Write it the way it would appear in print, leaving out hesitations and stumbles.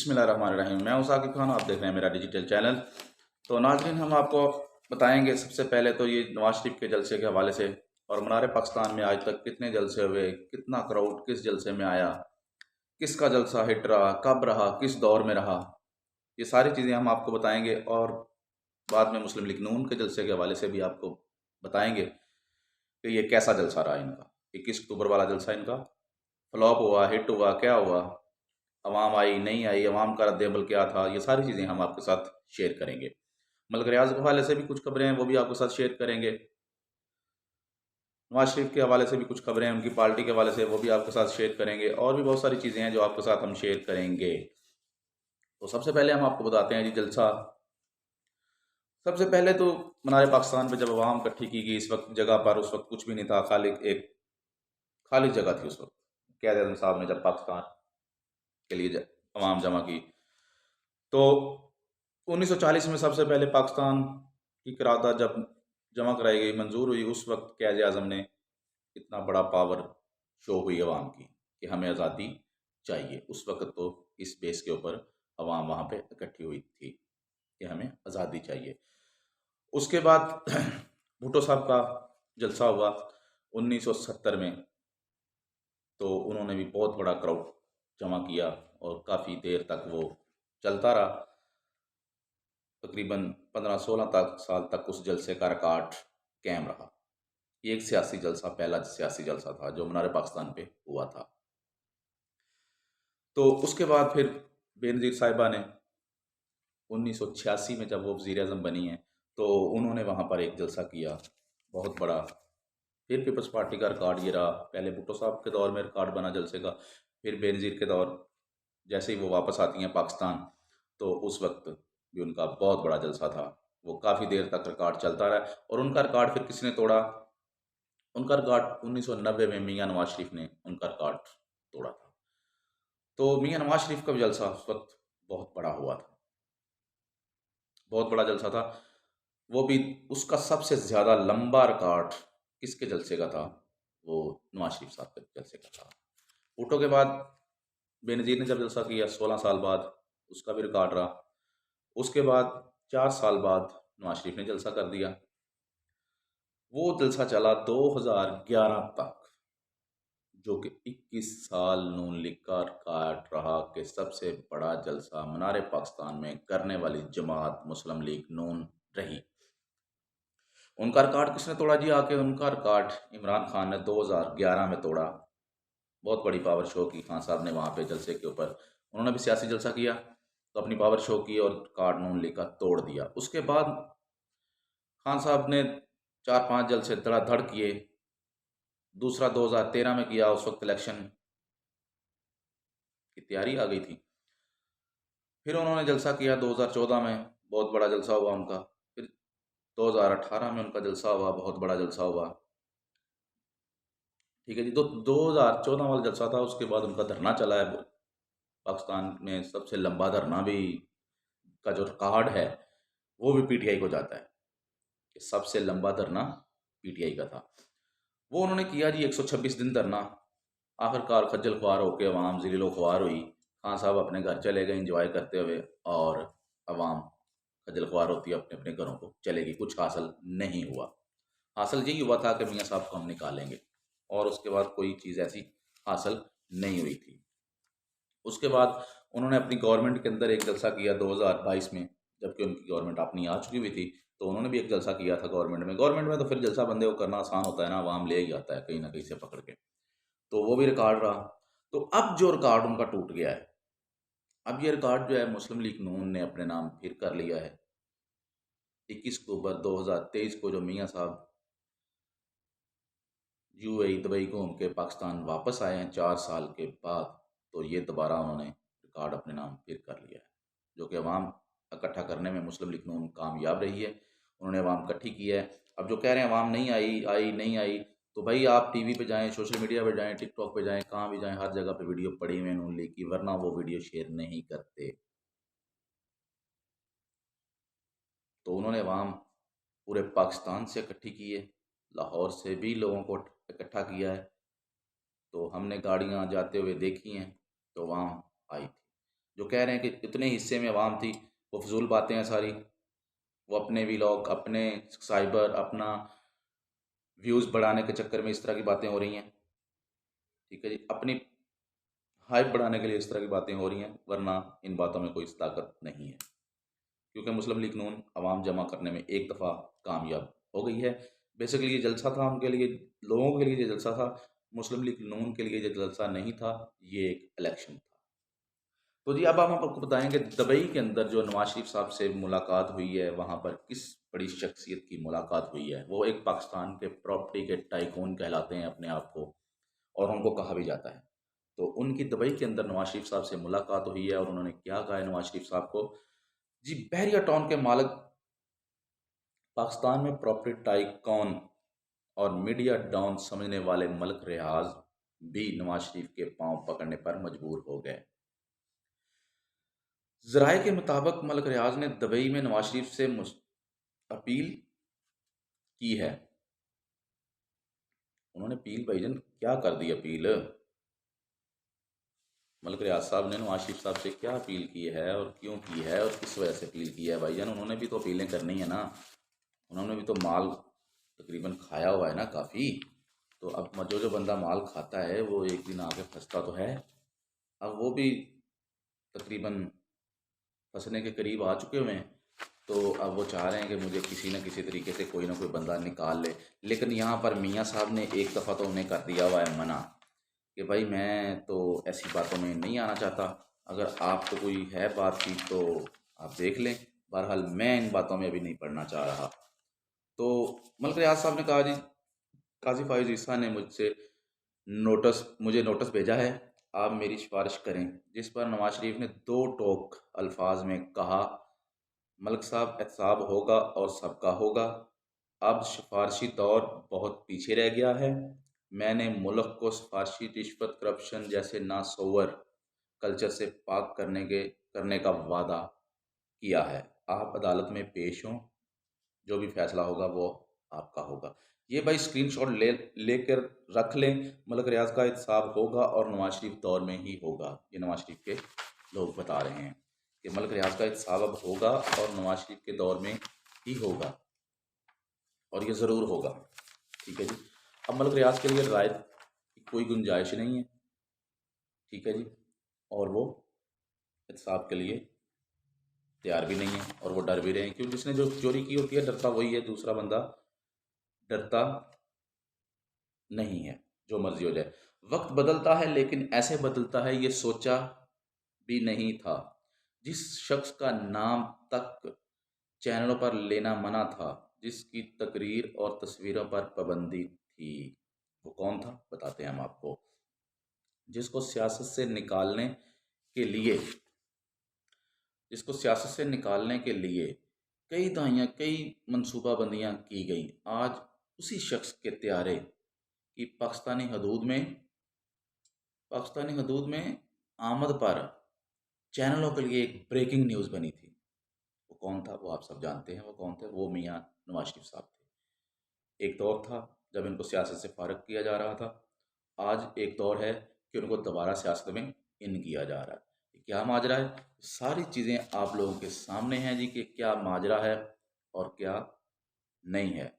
बिस्मिल्लाहिर्रहमानिर्रहीम। मैं हूं साकिब खान, आप देख रहे हैं मेरा डिजिटल चैनल। तो नाज़रीन, हम आपको बताएंगे सबसे पहले तो ये नवाज शरीफ के जलसे के हवाले से, और मीनार पाकिस्तान में आज तक कितने जलसे हुए, कितना क्राउड किस जलसे में आया, किसका जलसा हिट रहा, कब रहा, किस दौर में रहा, ये सारी चीज़ें हम आपको बताएंगे। और बाद में मुस्लिम लीग नून के जलसे के हवाले से भी आपको बताएंगे कि ये कैसा जलसा रहा इनका। 21 अक्टूबर वाला जलसा इनका फ्लॉप हुआ, हिट हुआ, क्या हुआ, अवाम आई नहीं आई, अवाम का रद्द-ए-अमल क्या था, ये सारी चीज़ें हम आपके साथ शेयर करेंगे। मलिक रियाज के हवाले से भी कुछ खबरें हैं, वो भी आपके साथ शेयर करेंगे। नवाज शरीफ के हवाले से भी कुछ खबरें हैं, उनकी पार्टी के हवाले से वो भी आपके साथ शेयर करेंगे, और भी बहुत सारी चीज़ें हैं जो आपके साथ हम शेयर करेंगे। तो सबसे पहले हम आपको बताते हैं जी जलसा। सबसे पहले तो मीनार पाकिस्तान पे जब अवाम इकट्ठी की गई, इस वक्त जगह पर उस वक्त कुछ भी नहीं था, खाली एक खाली जगह थी उस वक्त। क़ायद आज़म साहब ने जब पाकिस्तान के लिए अवाम जमा की, तो 1940 में सबसे पहले पाकिस्तान की करारदाद जब जमा कराई गई, मंजूर हुई, उस वक्त क़ायद आज़म ने इतना बड़ा पावर शो हुई अवाम की कि हमें आज़ादी चाहिए। उस वक्त तो इस बेस के ऊपर अवाम वहाँ पे इकट्ठी हुई थी कि हमें आज़ादी चाहिए। उसके बाद भुट्टो साहब का जलसा हुआ 1970 में, तो उन्होंने भी बहुत बड़ा क्राउड जमा किया और काफ़ी देर तक वो चलता रहा। तकरीबन 15-16 साल तक उस जलसे का रिकॉर्ड कायम रहा। ये एक सियासी जलसा, पहला सियासी जलसा था जो मीनार पाकिस्तान पे हुआ था। तो उसके बाद फिर बेनज़ीर साहिबा ने 1986 में जब वो वज़ीर आज़म बनी हैं, तो उन्होंने वहाँ पर एक जलसा किया बहुत बड़ा। फिर पीपल्स पार्टी का रिकॉर्ड ये रहा, पहले भुट्टो साहब के दौर में रिकॉर्ड बना जलसे का, फिर बेनज़ीर के दौर, जैसे ही वो वापस आती हैं पाकिस्तान, तो उस वक्त भी उनका बहुत बड़ा जलसा था। वो काफ़ी देर तक रिकॉर्ड चलता रहा, और उनका रिकॉर्ड फिर किसने तोड़ा? उनका रिकॉर्ड 1990 में मियाँ नवाज शरीफ ने उनका रिकॉर्ड तोड़ा था। तो मियाँ नवाज शरीफ का भी जलसा उस वक्त बहुत बड़ा हुआ था, बहुत बड़ा जलसा था। वो भी उसका सबसे ज़्यादा लंबा रिकॉर्ड किसके जलसे का था? वो नवाज शरीफ साहब के जलसे का था। भुट्टो के बाद बेनज़ीर ने जब जलसा किया 16 साल बाद, उसका भी रिकॉर्ड रहा। उसके बाद 4 साल बाद नवाज शरीफ ने जलसा कर दिया। वो जलसा चला 2011 तक, जो कि 21 साल नून लीग का रिकॉर्ड रहा कि सबसे बड़ा जलसा मीनार पाकिस्तान में करने वाली जमात मुस्लिम लीग नून रही। उनका रिकॉर्ड किसने तोड़ा जी आके? उनका रिकॉर्ड इमरान खान ने 2011 में तोड़ा। बहुत बड़ी पावर शो की खान साहब ने वहाँ पे जलसे के ऊपर। उन्होंने भी सियासी जलसा किया, तो अपनी पावर शो की और रिकॉर्ड नून लीग का तोड़ दिया। उसके बाद खान साहब ने 4-5 जलसे धड़ाधड़ किए। दूसरा 2013 में किया, उस वक्त इलेक्शन की तैयारी आ गई थी। फिर उन्होंने जलसा किया 2014 में, बहुत बड़ा जलसा हुआ उनका। फिर 2018 में उनका जलसा हुआ, बहुत बड़ा जलसा हुआ। ठीक है जी, तो 2014 वाला जलसा था, उसके बाद उनका धरना चला है। पाकिस्तान में सबसे लंबा धरना भी का जो रिकॉर्ड है, वो भी पीटीआई को जाता है कि सबसे लंबा धरना पीटीआई का था। वो उन्होंने किया जी 126 दिन धरना। आखिरकार खज्जल ख्वार होकर अवाम ज़लील ख्वार हुई। खान साहब अपने घर चले गए इंजॉय करते हुए, और अवाम खज्जल ख्वार होती अपने अपने घरों को चलेगी। कुछ हासिल नहीं हुआ। हासिल यही हुआ था कि मियाँ साहब को हम निकालेंगे, और उसके बाद कोई चीज़ ऐसी हासिल नहीं हुई थी। उसके बाद उन्होंने अपनी गवर्नमेंट के अंदर एक जलसा किया 2022 में, जबकि उनकी गवर्नमेंट अपनी आ चुकी हुई थी, तो उन्होंने भी एक जलसा किया था गवर्नमेंट में। गवर्नमेंट में तो फिर जलसा बंदे को करना आसान होता है ना, अवाम ले ही आता है कहीं ना कहीं से पकड़ के। तो वो भी रिकॉर्ड रहा। तो अब जो रिकॉर्ड उनका टूट गया है, अब ये रिकॉर्ड जो है मुस्लिम लीग नून ने अपने नाम फिर कर लिया है। 21 अक्टूबर 2023 को जो मियाँ साहब यूएई दुबई घूम के पाकिस्तान वापस आए हैं 4 साल के बाद, तो ये दोबारा उन्होंने रिकॉर्ड अपने नाम फिर कर लिया है, जो कि अवाम इकट्ठा करने में मुस्लिम लीग नून कामयाब रही है। उन्होंने अवाम इकट्ठी की है। अब जो कह रहे हैं अवाम नहीं आई, आई नहीं आई, तो भाई आप टीवी पे जाएं, सोशल मीडिया पे जाएं, टिकटॉक पे जाएं, कहाँ भी जाएं, हर जगह पे वीडियो पड़ी हुई है नून लीग की, वरना वो वीडियो शेयर नहीं करते। तो उन्होंने अवाम पूरे पाकिस्तान से इकट्ठी की है, लाहौर से भी लोगों को इकट्ठा किया है। तो हमने गाड़ियाँ जाते हुए देखी हैं, तो वहाँ आई थी। जो कह रहे हैं कि इतने हिस्से में आवाम थी, वो फजूल बातें हैं सारी। वो अपने व्लॉग, अपने साइबर, अपना व्यूज़ बढ़ाने के चक्कर में इस तरह की बातें हो रही हैं। ठीक है जी, अपनी हाइप बढ़ाने के लिए इस तरह की बातें हो रही हैं, वरना इन बातों में कोई ताकत नहीं है। क्योंकि मुस्लिम लीग नून आवाम जमा करने में एक दफ़ा कामयाब हो गई है। बेसिकली ये जलसा था उनके लिए, लोगों के लिए ये जलसा था। मुस्लिम लीग नून के लिए ये जलसा नहीं था, ये एक इलेक्शन था। तो जी अब हम आपको बताएंगे दुबई के अंदर जो नवाज शरीफ साहब से मुलाकात हुई है, वहाँ पर किस बड़ी शख्सियत की मुलाकात हुई है। वो एक पाकिस्तान के प्रॉपर्टी के टाइकून कहलाते हैं अपने आप को, और उनको कहा भी जाता है। तो उनकी दुबई के अंदर नवाज शरीफ साहब से मुलाकात हुई है, और उन्होंने क्या कहा है नवाज शरीफ साहब को। जी, बहरिया टाउन के मालिक, पाकिस्तान में प्रॉपर्टी टाइकून और मीडिया डॉन समझने वाले मलिक रियाज भी नवाज शरीफ के पांव पकड़ने पर मजबूर हो गए। जराये के मुताबिक मलिक रियाज ने दुबई में नवाज शरीफ से अपील की है। उन्होंने अपील, भाईजान क्या कर दी अपील। मलिक रियाज साहब ने नवाज शरीफ साहब से क्या अपील की है, और क्यों की है, और किस वजह से अपील की है। भाईजान उन्होंने भी तो अपीलें करनी है ना, उन्होंने भी तो माल तकरीबन खाया हुआ है ना काफ़ी। तो अब जो बंदा माल खाता है वो एक दिन आके फंसता तो है। अब वो भी तकरीबन फंसने के करीब आ चुके हुए हैं। तो अब वो चाह रहे हैं कि मुझे किसी न किसी तरीके से कोई ना कोई बंदा निकाल ले। लेकिन यहाँ पर मियाँ साहब ने एक दफ़ा तो उन्हें कर दिया हुआ है मना, कि भाई मैं तो ऐसी बातों में नहीं आना चाहता। अगर आपको कोई है बातचीत तो आप देख लें, बहरहाल मैं इन बातों में अभी नहीं पढ़ना चाह रहा। तो मलिक रियाज साहब ने कहा जी, काजी फाइज ईसा ने मुझे नोटिस भेजा है, आप मेरी सिफारिश करें। जिस पर नवाज शरीफ ने दो टोक अल्फाज में कहा, मलिक साहब एहतसाब होगा और सबका होगा। अब सिफारशी दौर बहुत पीछे रह गया है। मैंने मुल्क को सिफारशी, रिश्वत, करप्शन जैसे नासोवर कल्चर से पाक करने का वादा किया है। आप अदालत में पेश हों, जो भी फैसला होगा वो आपका होगा। ये भाई स्क्रीनशॉट लेकर रख लें। मलिक रियाज का एहतसाब होगा और नवाज शरीफ दौर में ही होगा। ये नवाज शरीफ के लोग बता रहे हैं कि मलिक रियाज का एहतसाब अब होगा और नवाज शरीफ के दौर में ही होगा, और ये ज़रूर होगा। ठीक है जी, अब मलिक रियाज के लिए राय की कोई गुंजाइश नहीं है। ठीक है जी, और वो एहतसाब के लिए तैयार भी नहीं है, और वो डर भी रहे हैं, क्योंकि जिसने जो चोरी की होती है डरता वही है, दूसरा बंदा डरता नहीं है, जो मर्जी हो जाए। वक्त बदलता है, लेकिन ऐसे बदलता है ये सोचा भी नहीं था। जिस शख्स का नाम तक चैनलों पर लेना मना था, जिसकी तकरीर और तस्वीरों पर पाबंदी थी, वो कौन था बताते हैं हम आपको। जिसको सियासत से निकालने के लिए जिसको सियासत से निकालने के लिए कई दहाइयाँ, कई मनसूबाबंदियाँ की गई, आज उसी शख्स के त्यारे की पाकिस्तानी हदूद में आमद पर चैनलों के लिए एक ब्रेकिंग न्यूज़ बनी थी। वो कौन था, वो आप सब जानते हैं। वो कौन थे, वो मियाँ नवाज शरीफ साहब थे। एक दौर था जब इनको सियासत से फारग किया जा रहा था, आज एक दौर है कि उनको दोबारा सियासत में इन किया जा रहा है। ये क्या माजरा है, सारी चीज़ें आप लोगों के सामने हैं जी, कि क्या माजरा है और क्या नहीं है।